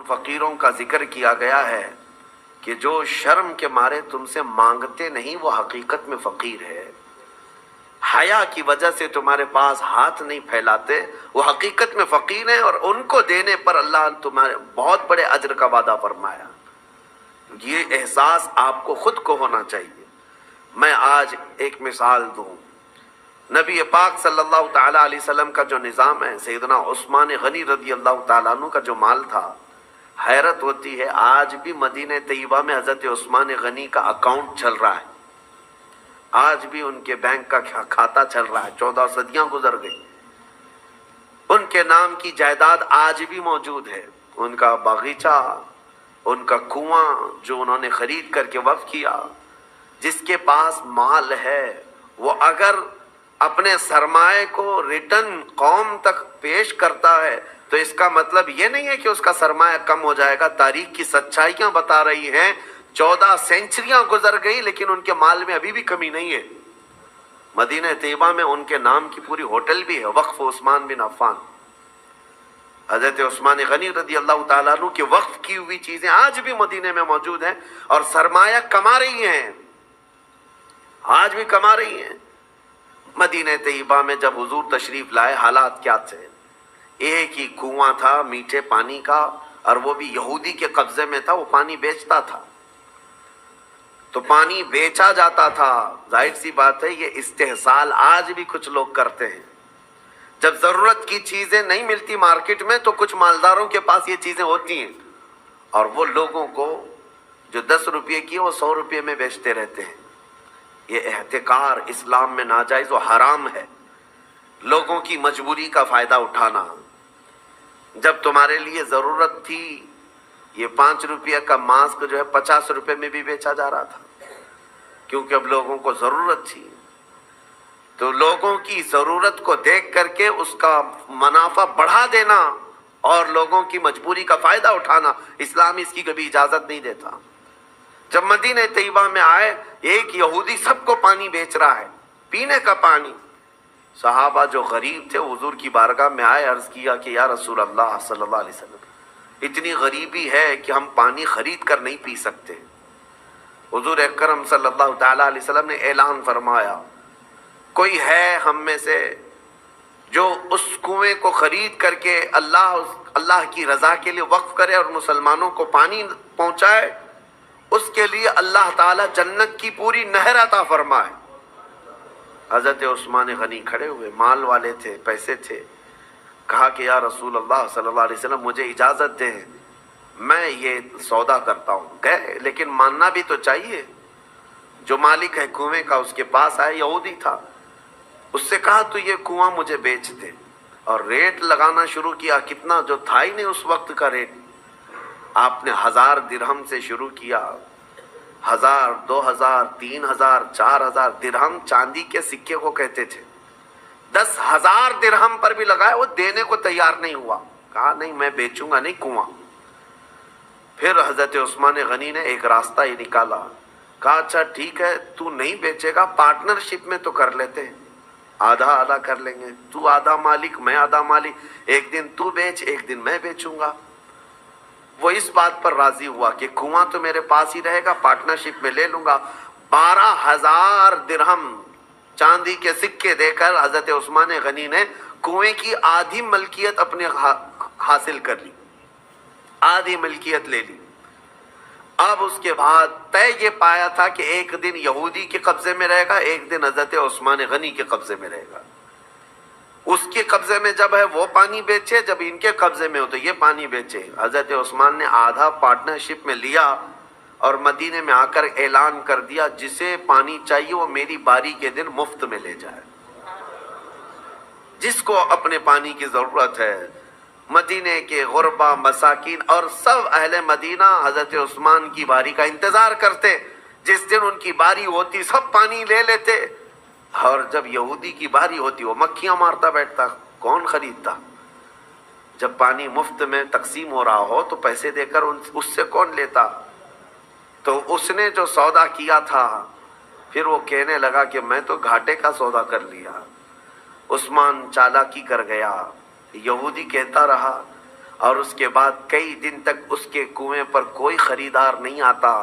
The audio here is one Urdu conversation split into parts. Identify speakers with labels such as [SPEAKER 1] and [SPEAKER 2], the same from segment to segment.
[SPEAKER 1] فقیروں کا ذکر کیا گیا ہے کہ جو شرم کے مارے تم سے مانگتے نہیں وہ حقیقت میں فقیر ہے، حیا کی وجہ سے تمہارے پاس ہاتھ نہیں پھیلاتے وہ حقیقت میں فقیر ہیں، اور ان کو دینے پر اللہ نے تمہارے بہت بڑے اجر کا وعدہ فرمایا۔ یہ احساس آپ کو خود کو ہونا چاہیے۔ میں آج ایک مثال دوں، نبی پاک صلی اللہ تعالیٰ علیہ وسلم کا جو نظام ہے، سیدنا عثمان غنی رضی اللہ تعالیٰ عنہ کا جو مال تھا، حیرت ہوتی ہے آج بھی مدینہ طیبہ میں حضرت عثمان غنی کا اکاؤنٹ چل رہا ہے، آج بھی ان کے بینک کا کھاتہ چل رہا ہے، 14 صدیاں گزر گئی، ان کے نام کی جائیداد آج بھی موجود ہے، ان کا باغیچہ، ان کا کنواں جو انہوں نے خرید کر کے وقف کیا۔ جس کے پاس مال ہے وہ اگر اپنے سرمائے کو ریٹرن قوم تک پیش کرتا ہے تو اس کا مطلب یہ نہیں ہے کہ اس کا سرمایہ کم ہو جائے گا۔ تاریخ کی سچائیاں بتا رہی ہیں 14 سینچریاں گزر گئی لیکن ان کے مال میں ابھی بھی کمی نہیں ہے۔ مدینہ طیبہ میں ان کے نام کی پوری ہوٹل بھی ہے، وقف عثمان بن عفان۔ حضرت عثمان غنی رضی اللہ تعالیٰ عنہ کے وقف کی ہوئی چیزیں آج بھی مدینے میں موجود ہیں اور سرمایہ کما رہی ہیں، آج بھی کما رہی ہیں۔ مدینہ طیبہ میں جب حضور تشریف لائے حالات کیا تھے؟ ایک ہی کنواں تھا میٹھے پانی کا، اور وہ بھی یہودی کے قبضے میں تھا، وہ پانی بیچتا تھا تو پانی بیچا جاتا تھا۔ ظاہر سی بات ہے یہ استحصال آج بھی کچھ لوگ کرتے ہیں۔ جب ضرورت کی چیزیں نہیں ملتی مارکیٹ میں تو کچھ مالداروں کے پاس یہ چیزیں ہوتی ہیں اور وہ لوگوں کو جو 10 روپے کی وہ 100 روپے میں بیچتے رہتے ہیں۔ یہ احتکار اسلام میں ناجائز و حرام ہے، لوگوں کی مجبوری کا فائدہ اٹھانا۔ جب تمہارے لیے ضرورت تھی یہ 5 روپے کا ماسک جو ہے 50 روپے میں بھی بیچا جا رہا تھا، کیونکہ اب لوگوں کو ضرورت تھی۔ تو لوگوں کی ضرورت کو دیکھ کر کے اس کا منافع بڑھا دینا اور لوگوں کی مجبوری کا فائدہ اٹھانا، اسلام اس کی کبھی اجازت نہیں دیتا۔ جب مدینہ طیبہ میں آئے ایک یہودی سب کو پانی بیچ رہا ہے، پینے کا پانی، صحابہ جو غریب تھے حضور کی بارگاہ میں آئے، عرض کیا کہ یا رسول اللہ صلی اللہ علیہ وسلم اتنی غریبی ہے کہ ہم پانی خرید کر نہیں پی سکتے۔ حضور اکرم صلی اللہ تعالیٰ علیہ وسلم نے اعلان فرمایا کوئی ہے ہم میں سے جو اس کنویں کو خرید کر کے اللہ کی رضا کے لیے وقف کرے اور مسلمانوں کو پانی پہنچائے، اس کے لیے اللہ تعالیٰ جنت کی پوری نہر عطا فرمائے۔ حضرت عثمان غنی کھڑے ہوئے، مال والے تھے، پیسے تھے، کہا کہ یا رسول اللہ صلی اللہ علیہ وسلم مجھے اجازت دیں میں یہ سودا کرتا ہوں۔ گئے لیکن ماننا بھی تو چاہیے، جو مالک ہے کنویں کا اس کے پاس آئے، یہودی تھا، اس سے کہا تو یہ کنواں مجھے بیچ دے، اور ریٹ لگانا شروع کیا، کتنا جو تھا ہی نہیں اس وقت کا ریٹ۔ آپ نے 1000 درہم سے شروع کیا، 1000 2000 3000 4000 درہم چاندی کے سکے کو کہتے تھے، 10,000 درہم پر بھی لگائے، وہ دینے کو تیار نہیں ہوا، کہا نہیں میں بیچوں گا نہیں کنواں۔ پھر حضرت عثمان غنی نے ایک راستہ ہی نکالا، کہا اچھا ٹھیک ہے تو نہیں بیچے گا، پارٹنرشپ میں تو کر لیتے ہیں، آدھا آدھا کر لیں گے، تو آدھا مالک میں آدھا مالک، ایک دن تو بیچ ایک دن میں بیچوں گا۔ وہ اس بات پر راضی ہوا کہ کنواں تو میرے پاس ہی رہے گا، پارٹنرشپ میں لے لوں گا۔ 12,000 درہم چاندی کے سکے دے کر حضرت عثمان غنی نے کنویں کی آدھی ملکیت اپنے حاصل کر لی، آدھی ملکیت لے لی۔ اب اس کے بعد طے یہ پایا تھا کہ ایک دن یہودی کے قبضے میں رہے گا، ایک دن حضرت عثمان غنی کے قبضے میں رہے گا۔ اس کے قبضے میں جب ہے وہ پانی بیچے، جب ان کے قبضے میں ہو تو یہ پانی بیچے۔ حضرت عثمان نے آدھا پارٹنرشپ میں لیا اور مدینے میں آ کر اعلان کر دیا جسے پانی چاہیے وہ میری باری کے دن مفت میں لے جائے، جس کو اپنے پانی کی ضرورت ہے۔ مدینے کے غربا مساکین اور سب اہل مدینہ حضرت عثمان کی باری کا انتظار کرتے، جس دن ان کی باری ہوتی سب پانی لے لیتے، اور جب یہودی کی باری ہوتی وہ مکھیاں مارتا بیٹھتا، کون خریدتا؟ جب پانی مفت میں تقسیم ہو رہا ہو تو پیسے دے کر اس سے کون لیتا؟ تو اس نے جو سودا کیا تھا پھر وہ کہنے لگا کہ میں تو گھاٹے کا سودا کر لیا۔ عثمان چالاکی کر گیا، یہودی کہتا رہا اور اس کے بعد کئی دن تک اس کے کنویں پر کوئی خریدار نہیں آتا،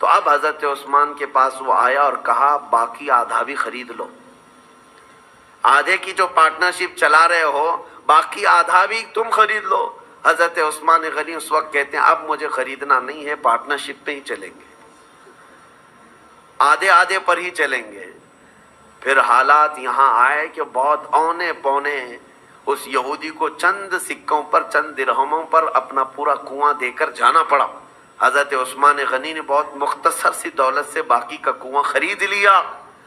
[SPEAKER 1] تو اب حضرت عثمان کے پاس وہ آیا اور کہا باقی آدھا بھی خرید لو، آدھے کی جو پارٹنرشپ چلا رہے ہو باقی آدھا بھی تم خرید لو۔ حضرت عثمان غنی اس وقت کہتے ہیں اب مجھے خریدنا نہیں ہے، پارٹنرشپ پہ ہی چلیں گے، آدھے آدھے پر ہی چلیں گے۔ پھر حالات یہاں آئے کہ بہت اونے پونے اس یہودی کو چند سکوں پر، چند درہموں پر اپنا پورا کنواں دے کر جانا پڑا۔ حضرت عثمان غنی نے بہت مختصر سی دولت سے باقی کا کنواں خرید لیا،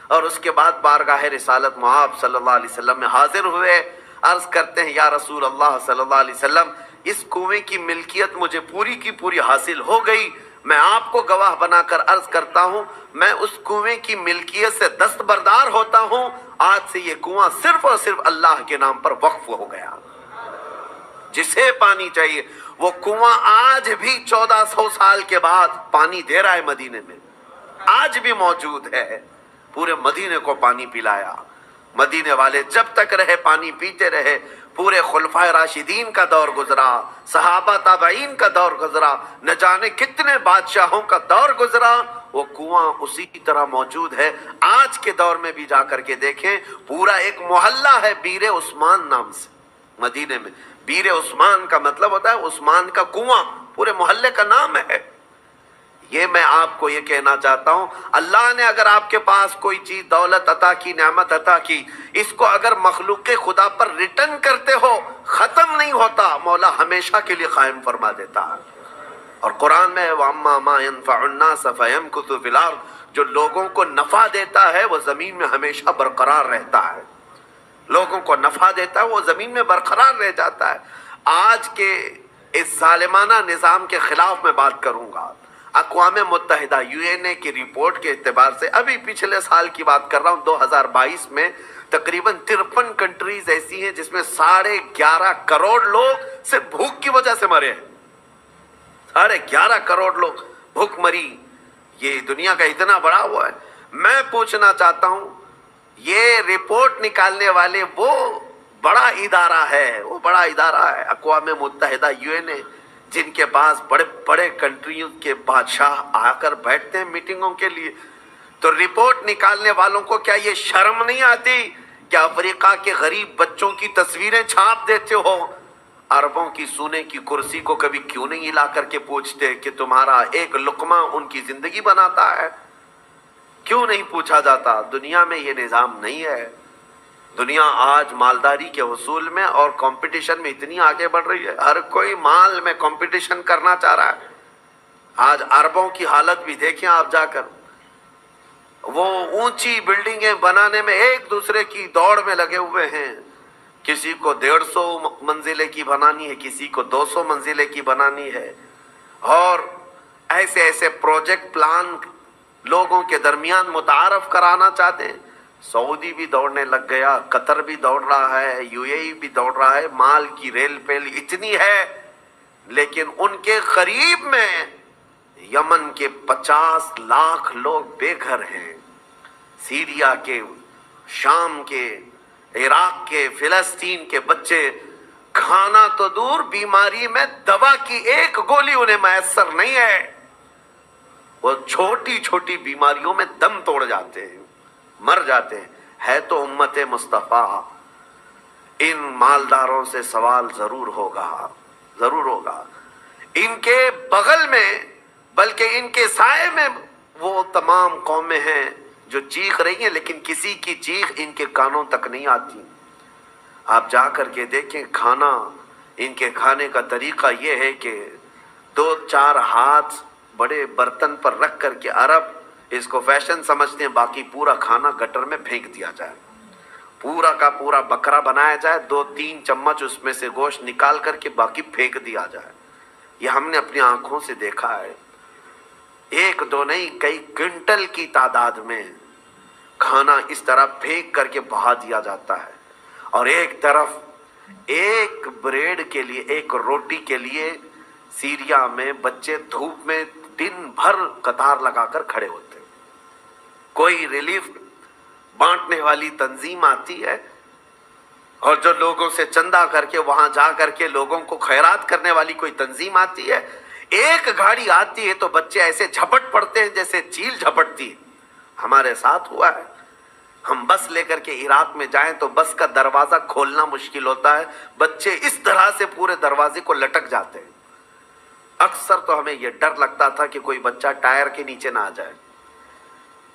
[SPEAKER 1] اور اس کے بعد بارگاہ رسالت مآب صلی اللہ علیہ وسلم میں حاضر ہوئے، عرض کرتے ہیں یا رسول اللہ صلی اللہ علیہ وسلم اس کنویں کی ملکیت مجھے پوری کی پوری حاصل ہو گئی، میں آپ کو گواہ بنا کر عرض کرتا ہوں میں اس کنویں کی ملکیت سے دستبردار ہوتا ہوں، آج سے یہ کنواں صرف اور صرف اللہ کے نام پر وقف ہو گیا۔ جسے پانی چاہیے وہ کنواں آج بھی 1400 سال کے بعد پانی دے رہا ہے، مدینے میں آج بھی موجود ہے، پورے مدینے کو پانی پلایا۔ مدینے والے جب تک رہے پانی پیتے رہے، پورے خلفائے راشدین کا دور گزرا، صحابہ تابعین کا دور گزرا، نہ جانے کتنے بادشاہوں کا دور گزرا، وہ کنواں اسی طرح موجود ہے۔ آج کے دور میں بھی جا کر کے دیکھیں، پورا ایک محلہ ہے بیر عثمان نام سے، مدینے میں بیر عثمان کا مطلب ہوتا ہے عثمان کا کنواں، پورے محلے کا نام ہے۔ یہ میں آپ کو یہ کہنا چاہتا ہوں، اللہ نے اگر آپ کے پاس کوئی چیز دولت عطا کی، نعمت عطا کی، اس کو اگر مخلوق خدا پر ریٹرن کرتے ہو ختم نہیں ہوتا، مولا ہمیشہ کے لیے قائم فرما دیتا ہے۔ اور قرآن میں وَأَمَّا مَا يَنْفَعُ النَّاسَ فَيَمْكُثُ فِي الْأَرْضِ، جو لوگوں کو نفع دیتا ہے وہ زمین میں ہمیشہ برقرار رہتا ہے، لوگوں کو نفع دیتا ہے وہ زمین میں برقرار رہ جاتا ہے۔ آج کے اس ظالمانہ نظام کے خلاف میں بات کروں گا۔ اقوام متحدہ UN کی رپورٹ کے اعتبار سے، ابھی پچھلے سال کی بات کر رہا ہوں، 2022 میں تقریباً 53 کنٹریز ایسی ہیں جس میں 11.5 کروڑ لوگ صرف بھوک کی وجہ سے مرے ہیں۔ 11.5 کروڑ لوگ بھوک مری، یہ دنیا کا اتنا بڑا ہوا ہے۔ میں پوچھنا چاہتا ہوں یہ رپورٹ نکالنے والے وہ بڑا ادارہ ہے، وہ بڑا ادارہ ہے اقوام متحدہ UN، جن کے پاس بڑے بڑے کنٹریوں کے بادشاہ آ کر بیٹھتے ہیں میٹنگوں کے لیے، تو رپورٹ نکالنے والوں کو کیا یہ شرم نہیں آتی کہ افریقہ کے غریب بچوں کی تصویریں چھاپ دیتے ہو؟ عربوں کی سونے کی کرسی کو کبھی کیوں نہیں ہلا کر کے پوچھتے کہ تمہارا ایک لقمہ ان کی زندگی بناتا ہے؟ کیوں نہیں پوچھا جاتا؟ دنیا میں یہ نظام نہیں ہے۔ دنیا آج مالداری کے حصول میں اور کمپٹیشن میں اتنی آگے بڑھ رہی ہے، ہر کوئی مال میں کمپٹیشن کرنا چاہ رہا ہے۔ آج عربوں کی حالت بھی دیکھیں آپ جا کر، وہ اونچی بلڈنگیں بنانے میں ایک دوسرے کی دوڑ میں لگے ہوئے ہیں، کسی کو 150 منزلے کی بنانی ہے، کسی کو 200 منزلے کی بنانی ہے، اور ایسے ایسے پروجیکٹ پلان لوگوں کے درمیان متعارف کرانا چاہتے ہیں۔ سعودی بھی دوڑنے لگ گیا، قطر بھی دوڑ رہا ہے، UAE بھی دوڑ رہا ہے، مال کی ریل پیل اتنی ہے، لیکن ان کے قریب میں یمن کے 50 لاکھ لوگ بے گھر ہیں، سیریا کے، شام کے، عراق کے، فلسطین کے بچے کھانا تو دور، بیماری میں دوا کی ایک گولی انہیں میسر نہیں ہے، وہ چھوٹی چھوٹی بیماریوں میں دم توڑ جاتے ہیں، مر جاتے ہیں۔ ہے تو امت مصطفیٰ، ان مالداروں سے سوال ضرور ہوگا، ضرور ہوگا۔ ان کے بغل میں بلکہ ان کے سائے میں وہ تمام قومیں ہیں جو چیخ رہی ہیں، لیکن کسی کی چیخ ان کے کانوں تک نہیں آتی۔ آپ جا کر کے دیکھیں کھانا، ان کے کھانے کا طریقہ یہ ہے کہ 2-4 ہاتھ بڑے برتن پر رکھ کر کے عرب اس کو فیشن سمجھتے ہیں، باقی پورا کھانا گٹر میں پھینک دیا جائے، پورا کا پورا بکرا بنایا جائے، 2-3 چمچ اس میں سے گوشت نکال کر کے باقی پھینک دیا جائے۔ یہ ہم نے اپنی آنکھوں سے دیکھا ہے، 1-2 نہیں، کئی کنٹل کی تعداد میں کھانا اس طرح پھینک کر کے بہا دیا جاتا ہے، اور ایک طرف ایک بریڈ کے لیے، ایک روٹی کے لیے سیریا میں بچے دھوپ میں دن بھر قطار لگا کر کھڑے ہوتے ہیں۔ کوئی ریلیف بانٹنے والی تنظیم آتی ہے، اور جو لوگوں سے چندہ کر کے وہاں جا کر کے لوگوں کو خیرات کرنے والی کوئی تنظیم آتی ہے، ایک گاڑی آتی ہے تو بچے ایسے جھپٹ پڑتے ہیں جیسے چیل جھپٹتی ہے۔ ہمارے ساتھ ہوا ہے، ہم بس لے کر کے عراق میں جائیں تو بس کا دروازہ کھولنا مشکل ہوتا ہے، بچے اس طرح سے پورے دروازے کو لٹک جاتے ہیں۔ اکثر تو ہمیں یہ ڈر لگتا تھا کہ کوئی بچہ ٹائر کے نیچے نہ آ جائے۔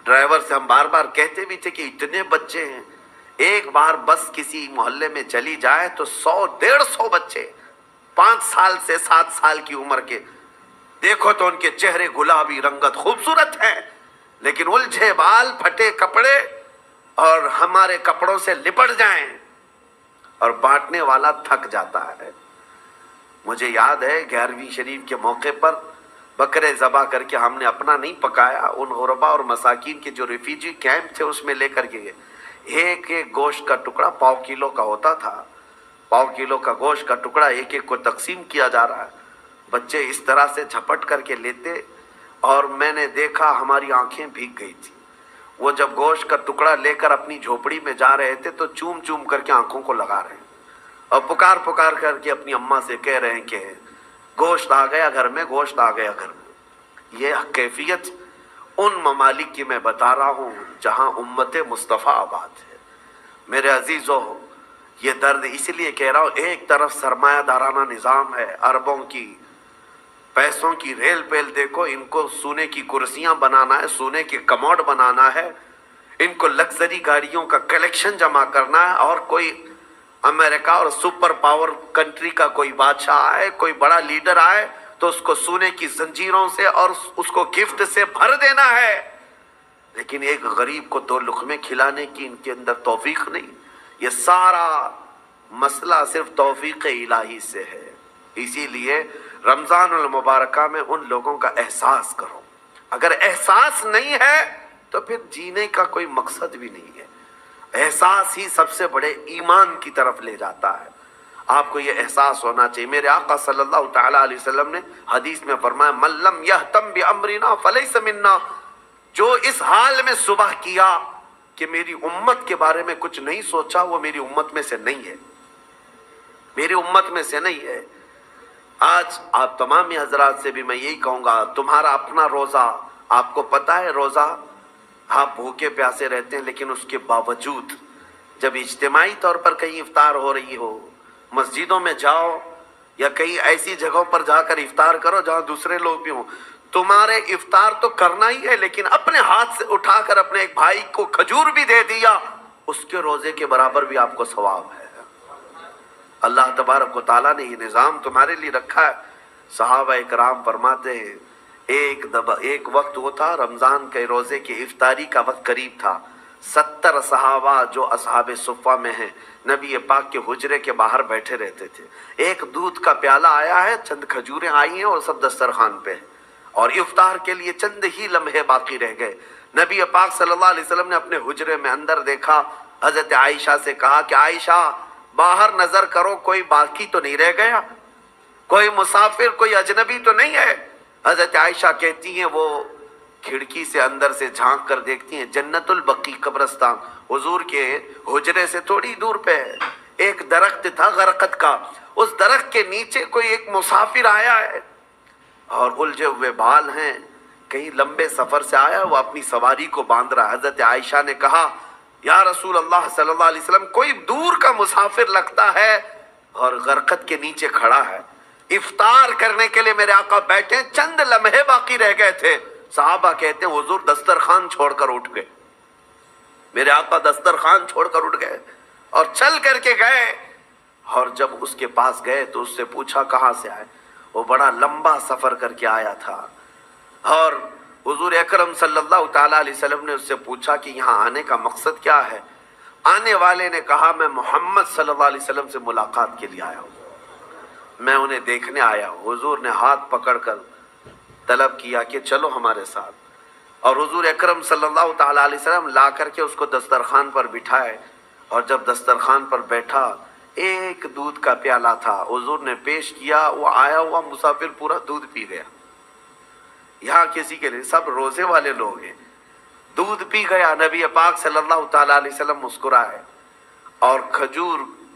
[SPEAKER 1] ڈرائیور سے ہم بار بار کہتے بھی تھے کہ اتنے بچے ہیں، ایک بار بس کسی محلے میں چلی جائے تو 100-150 بچے 5 سال سے 7 سال کی عمر کے، دیکھو تو ان کے چہرے گلابی رنگت خوبصورت ہیں، لیکن الجھے بال، پھٹے کپڑے، اور ہمارے کپڑوں سے لپٹ جائیں، اور بانٹنے والا تھک جاتا ہے۔ مجھے یاد ہے 11ویں شریف کے موقع پر بکرے ذبح کر کے ہم نے اپنا نہیں پکایا، ان غربا اور مساکین کے جو ریفیوجی کیمپ تھے اس میں لے کر کے گئے۔ ایک ایک گوشت کا ٹکڑا 1.25 کلو کا ہوتا تھا، 1.25 کلو کا گوشت کا ٹکڑا ایک ایک کو تقسیم کیا جا رہا ہے، بچے اس طرح سے جھپٹ کر کے لیتے، اور میں نے دیکھا ہماری آنکھیں بھیگ گئی تھی۔ وہ جب گوشت کا ٹکڑا لے کر اپنی جھوپڑی میں جا رہے تھے تو چوم چوم کر کے آنکھوں کو لگا رہے ہیں، اور پکار پکار کر کے اپنی اماں سے کہہ رہے ہیں کہ گوشت آ گیا گھر میں، گوشت آ گیا گھر میں۔ یہ کیفیت ان ممالک کی میں بتا رہا ہوں جہاں امت مصطفیٰ آباد ہے۔ میرے عزیزو، یہ درد اس لیے کہہ رہا ہوں، ایک طرف سرمایہ دارانہ نظام ہے، اربوں کی پیسوں کی ریل پیل، دیکھو ان کو سونے کی کرسیاں بنانا ہے، سونے کے کموڈ بنانا ہے، ان کو لگژری گاڑیوں کا کلیکشن جمع کرنا ہے، اور کوئی امریکہ اور سپر پاور کنٹری کا کوئی بادشاہ آئے، کوئی بڑا لیڈر آئے تو اس کو سونے کی زنجیروں سے اور اس کو گفٹ سے بھر دینا ہے، لیکن ایک غریب کو 2 لقمے کھلانے کی ان کے اندر توفیق نہیں۔ یہ سارا مسئلہ صرف توفیق الہی سے ہے۔ اسی لیے رمضان المبارکہ میں ان لوگوں کا احساس کرو، اگر احساس نہیں ہے تو پھر جینے کا کوئی مقصد بھی نہیں ہے۔ احساس ہی سب سے بڑے ایمان کی طرف لے جاتا ہے۔ آپ کو یہ احساس ہونا چاہیے۔ میرے آقا صلی اللہ تعالیٰ علیہ وسلم نے حدیث میں فرمایا من لم یہتم بامرنا فلیس منا، جو اس حال میں صبح کیا کہ میری امت کے بارے میں کچھ نہیں سوچا، وہ میری امت میں سے نہیں ہے، میری امت میں سے نہیں ہے۔ آج آپ تمام حضرات سے بھی میں یہی کہوں گا، تمہارا اپنا روزہ، آپ کو پتہ ہے روزہ آپ بھوکے پیاسے رہتے ہیں، لیکن اس کے باوجود جب اجتماعی طور پر کہیں افطار ہو رہی ہو، مسجدوں میں جاؤ یا کئی ایسی جگہوں پر جا کر افطار کرو جہاں دوسرے لوگ بھی ہوں، تمہارے افطار تو کرنا ہی ہے، لیکن اپنے ہاتھ سے اٹھا کر اپنے ایک بھائی کو کھجور بھی دے دیا، اس کے روزے کے برابر بھی آپ کو ثواب ہے۔ اللہ تبارک و تعالیٰ نے یہ نظام تمہارے لیے رکھا ہے۔ صحابہ اکرام فرماتے ہیں ایک وقت وہ تھا، رمضان کے روزے کی افطاری کا وقت قریب تھا، 70 صحابہ جو اصحاب صفہ میں ہیں نبی پاک کے حجرے کے باہر بیٹھے رہتے تھے۔ ایک دودھ کا پیالہ آیا ہے، چند کھجوریں آئی ہیں اور سب دسترخوان پہ ہیں، اور افطار کے لیے چند ہی لمحے باقی رہ گئے۔ نبی پاک صلی اللہ علیہ وسلم نے اپنے حجرے میں اندر دیکھا، حضرت عائشہ سے کہا کہ عائشہ باہر نظر کرو، کوئی باقی تو نہیں رہ گیا، کوئی مسافر، کوئی اجنبی تو نہیں ہے۔ حضرت عائشہ کہتی ہیں وہ کھڑکی سے اندر سے جھانک کر دیکھتی ہیں، جنت البقیع قبرستان حضور کے حجرے سے تھوڑی دور پہ ہے، ایک درخت تھا غرقد کا، اس درخت کے نیچے کوئی ایک مسافر آیا ہے اور الجھے ہوئے بال ہیں، کہیں لمبے سفر سے آیا، وہ اپنی سواری کو باندھ رہا۔ حضرت عائشہ نے کہا یا رسول اللہ صلی اللہ علیہ وسلم، کوئی دور کا مسافر لگتا ہے اور غرقد کے نیچے کھڑا ہے، افطار کرنے کے لیے میرے آقا بیٹھے، چند لمحے باقی رہ گئے تھے۔ صحابہ کہتے ہیں حضور دسترخوان چھوڑ کر اٹھ گئے، میرے آقا دسترخوان چھوڑ کر اٹھ گئے اور چل کر کے گئے، اور جب اس کے پاس گئے تو اس سے پوچھا کہاں سے آئے، وہ بڑا لمبا سفر کر کے آیا تھا، اور حضور اکرم صلی اللہ تعالیٰ علیہ وسلم نے اس سے پوچھا کہ یہاں آنے کا مقصد کیا ہے؟ آنے والے نے کہا میں محمد صلی اللہ علیہ وسلم سے ملاقات کے لیے آیا ہوں، میں انہیں دیکھنے آیا ہوں۔ حضور نے ہاتھ پکڑ کر طلب کیا کہ چلو ہمارے ساتھ، اور حضور اکرم صلی اللہ تعالیٰ علیہ وسلم لا کر کے اس کو دسترخوان پر بٹھائے، اور جب دسترخوان پر بیٹھا ایک دودھ کا پیالہ تھا، حضور نے پیش کیا، وہ آیا ہوا مسافر پورا دودھ پی گیا۔ یہاں کسی کے لیے سب روزے والے لوگ ہیں، دودھ پی گیا۔ نبی پاک صلی اللہ تعالیٰ علیہ وسلم مسکرائے اور کھجور